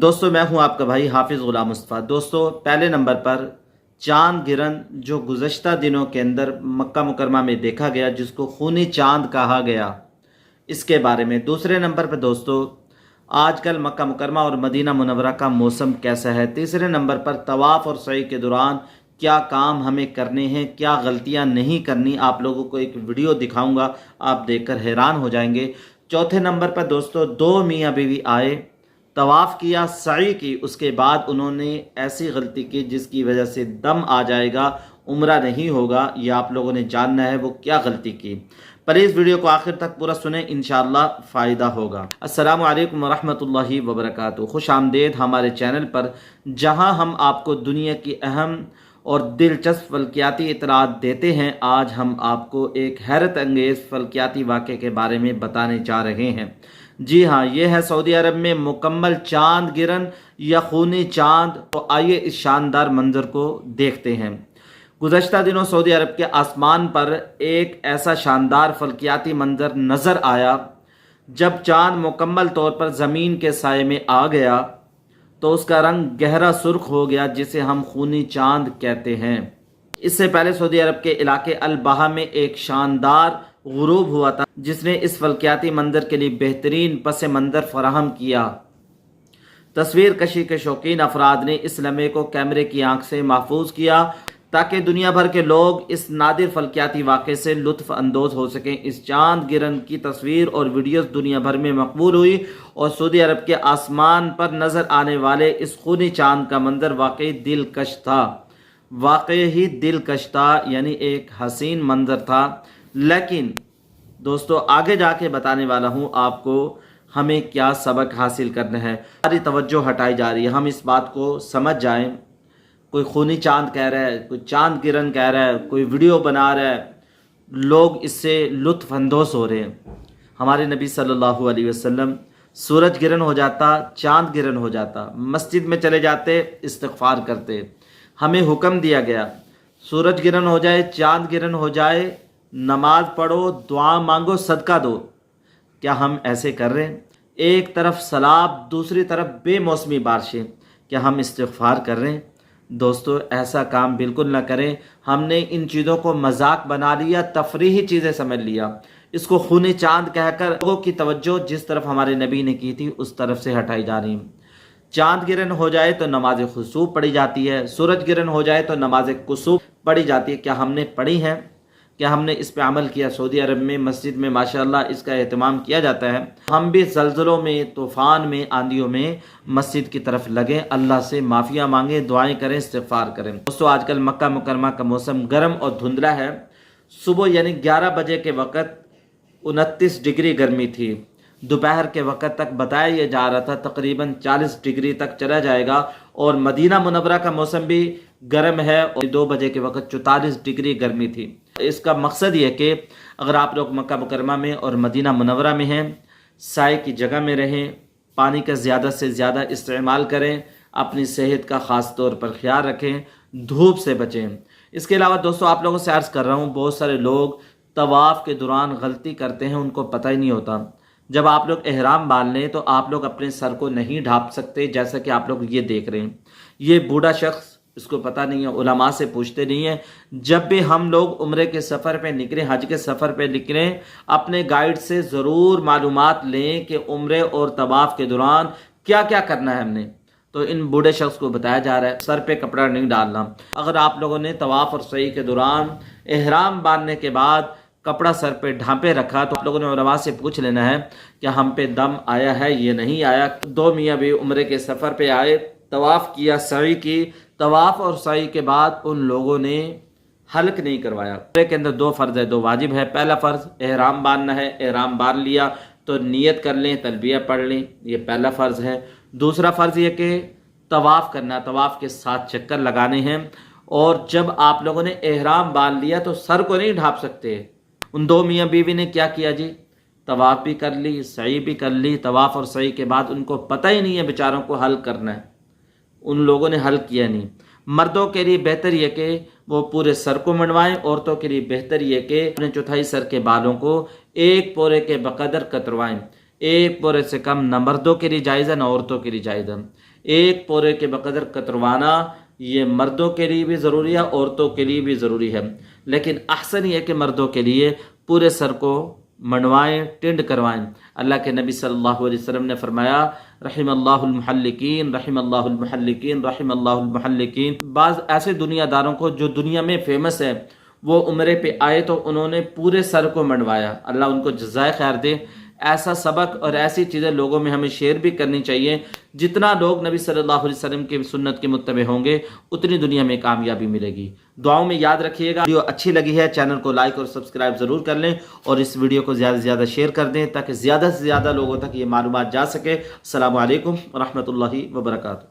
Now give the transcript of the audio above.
दोस्तों मैं हूं आपका भाई हाफिज़ गुलाम मुस्तफ़ा। दोस्तों पहले नंबर पर चांद गिरन जो गुज़श्ता दिनों के अंदर मक्का मुकरमा में देखा गया, जिसको खूनी चांद कहा गया, इसके बारे में। दूसरे नंबर पर दोस्तों आजकल मक्का मुकरमा और मदीना मुनव्वरा का मौसम कैसा है। तीसरे नंबर पर तवाफ़ और सई के दौरान क्या काम हमें करने हैं, क्या गलतियां नहीं करनी, आप लोगों को एक वीडियो दिखाऊंगा, आप देखकर हैरान हो जाएंगे। चौथे नंबर पर दोस्तों दो मियाँ बीवी आए, तवाफ़ किया, सई की, उसके बाद उन्होंने ऐसी गलती की जिसकी वजह से दम आ जाएगा, उम्रा नहीं होगा। ये आप लोगों ने जानना है वो क्या गलती की। प्लीज़ वीडियो को आखिर तक पूरा सुने, इंशाअल्लाह फ़ायदा होगा। अस्सलामु अलैकुम वरहमतुल्लाहि वबरकातुहू। खुश आमदेद हमारे चैनल पर, जहां हम आपको दुनिया की अहम और दिलचस्प फल्कियाती इतलात देते हैं। आज हम आपको एक हैरत अंगेज़ फल्कियाती वाक़े के बारे में बताने जा रहे हैं। जी हाँ, ये है सऊदी अरब में मुकम्मल चांद गिरन या खूनी चांद। तो आइए इस शानदार मंजर को देखते हैं। गुज़श्ता दिनों सऊदी अरब के आसमान पर एक ऐसा शानदार फल्कियाती मंजर नज़र आया। जब चांद मुकम्मल तौर पर ज़मीन के साये में आ गया तो उसका रंग गहरा सुर्ख हो गया, जिसे हम खूनी चांद कहते हैं। इससे पहले सऊदी अरब के इलाके अल बहा में एक शानदार गुरूब हुआ था, जिसने इस फल्कियाती मंजर के लिए बेहतरीन पस मंजर फराहम किया। तस्वीर कशी के शौकीन अफराद ने इस लम्हे को कैमरे की आंख से महफूज किया ताकि दुनिया भर के लोग इस नादिर फल्कियाती वाक़े से लुत्फ़ अंदोज़ हो सकें। इस चांद गिरन की तस्वीर और वीडियोस दुनिया भर में मकबूल हुई और सऊदी अरब के आसमान पर नज़र आने वाले इस खूनी चांद का मंजर वाकई दिलकश था। वाकई ही दिलकश था, यानी एक हसीन मंजर था। लेकिन दोस्तों आगे जाके बताने वाला हूँ आपको हमें क्या सबक हासिल करना है। सारी तवज्जो हटाई जा रही है, हम इस बात को समझ जाएं। कोई खूनी चांद कह रहा है, कोई चांद गिरन कह रहा है, कोई वीडियो बना रहा है, लोग इससे लुत्फ़ अंदोज़ हो रहे हैं। हमारे नबी सल्लल्लाहु अलैहि वसल्लम सूरज गिरन हो जाता, चांद गिरन हो जाता, मस्जिद में चले जाते, इस्तिग़फ़ार करते। हमें हुक्म दिया गया सूरज गिरन हो जाए, चांद गिरन हो जाए, नमाज पढ़ो, दुआ मांगो, सदका दो। क्या हम ऐसे कर रहे हैं? एक तरफ सलाब, दूसरी तरफ बेमौसमी बारिशें, क्या हम इस्तिग़फ़ार कर रहे हैं? दोस्तों ऐसा काम बिल्कुल ना करें। हमने इन चीज़ों को मजाक बना लिया, तफरीही चीज़ें समझ लिया। इसको खूनी चांद कहकर लोगों की तवज्जो जिस तरफ हमारे नबी ने की थी उस तरफ से हटाई जा रही है। चांद गिरन हो जाए तो नमाज खुसूफ पढ़ी जाती है, सूरज गिरन हो जाए तो नमाज कुसूफ पढ़ी जाती है। क्या हमने पढ़ी है? क्या हमने इस पे अमल किया? सऊदी अरब में मस्जिद में माशाअल्लाह इसका एहतमाम किया जाता है। हम भी ज़ल्ज़लों में, तूफ़ान में, आंधियों में मस्जिद की तरफ लगें, अल्लाह से माफ़िया मांगें, दुआएं करें, इस्तिग़फ़ार करें। दोस्तों आजकल मक्का मुकरमा का मौसम गर्म और धुंधला है। सुबह यानी 11 बजे के वक़्त 29 डिग्री गर्मी थी। दोपहर के वक़्त तक बताया यह जा रहा था तकरीबन 40 डिग्री तक चला जाएगा। और मदीना मुनव्वरा का मौसम भी गर्म है और 2 बजे के वक़्त 44 डिग्री गर्मी थी। इसका मकसद ये कि अगर आप लोग मक्का मुकरमा में और मदीना मुनव्वरा में हैं, साए की जगह में रहें, पानी का ज़्यादा से ज़्यादा इस्तेमाल करें, अपनी सेहत का ख़ास तौर पर ख्याल रखें, धूप से बचें। इसके अलावा दोस्तों आप लोगों से अर्ज़ कर रहा हूँ, बहुत सारे लोग तवाफ़ के दौरान गलती करते हैं, उनको पता ही नहीं होता। जब आप लोग एहराम बांध लें तो आप लोग अपने सर को नहीं ढाँप सकते, जैसा कि आप लोग ये देख रहे हैं। ये बूढ़ा शख्स, इसको पता नहीं है, उलमा से पूछते नहीं है। जब भी हम लोग उम्रे के सफ़र पे निकलें, हज के सफ़र पे निकलें, अपने गाइड से ज़रूर मालूमात लें कि उम्रे और तवाफ़ के दौरान क्या क्या करना है हमने। तो इन बूढ़े शख्स को बताया जा रहा है सर पे कपड़ा नहीं डालना। अगर आप लोगों ने तवाफ़ और सई के दौरान एहराम बांधने के बाद कपड़ा सर पे ढांपे रखा तो आप लोगों ने उलमा से पूछ लेना है कि हम पे दम आया है, ये नहीं आया। दो मियाँ भी उम्रे के सफ़र पे आए, तवाफ़ किया, सई की। तवाफ़ और सई के बाद उन लोगों ने हल्क नहीं करवाया। उम्रे के अंदर 2 फ़र्ज़ है, 2 वाजिब है। पहला फ़र्ज़ एहराम बांधना है, एहराम बांध लिया तो नियत कर लें, तलबिया पढ़ लें, ये पहला फ़र्ज़ है। दूसरा फ़र्ज़ ये कि तवाफ़ करना, तवाफ़ के 7 चक्कर लगाने हैं। और जब आप लोगों ने एहराम बांध लिया तो सर को नहीं ढाँप सकते। उन 2 मियाँ बीवी ने क्या किया जी? तवाफ़ भी कर ली, सई भी कर ली। तवाफ़ और सई के बाद उनको पता ही नहीं है बेचारों को हल करना है, उन लोगों ने हल किया नहीं। मर्दों के लिए बेहतर यह कि वो पूरे सर को मंडवाएं, औरतों के लिए बेहतर यह कि अपने चौथाई सर के बालों को 1 पोरे के बकदर कतरवाएं। 1 पोरे से कम न मर्दों के लिए जायज़ है न औरतों के लिए जायज़ है। ایک پورے کے بقدر کتروانا یہ مردوں کے لیے بھی ضروری ہے، عورتوں کے لیے بھی ضروری ہے، لیکن احسن یہ ہے کہ مردوں کے لیے پورے سر کو منڈوائیں، ٹنڈ کروائیں۔ اللہ کے نبی صلی اللہ علیہ وسلم نے فرمایا رحم اللہ المحلقین، رحم اللہ المحلقین، رحم اللہ المحلقین۔ بعض ایسے دنیا داروں کو جو دنیا میں فیمس ہے، وہ عمرے پہ آئے تو انہوں نے پورے سر کو منڈوایا، اللہ ان کو جزائے خیر دے۔ ایسا سبق اور ایسی چیزیں لوگوں میں ہمیں شیئر بھی کرنی چاہیے۔ جتنا لوگ نبی صلی اللہ علیہ وسلم کی سنت کے متبع ہوں گے اتنی دنیا میں کامیابی ملے گی۔ دعاؤں میں یاد رکھیے گا۔ ویڈیو اچھی لگی ہے چینل کو لائک اور سبسکرائب ضرور کر لیں، اور اس ویڈیو کو زیادہ سے زیادہ شیئر کر دیں تاکہ زیادہ سے زیادہ لوگوں تک یہ معلومات جا سکے۔ السلام علیکم ورحمۃ اللہ وبرکاتہ۔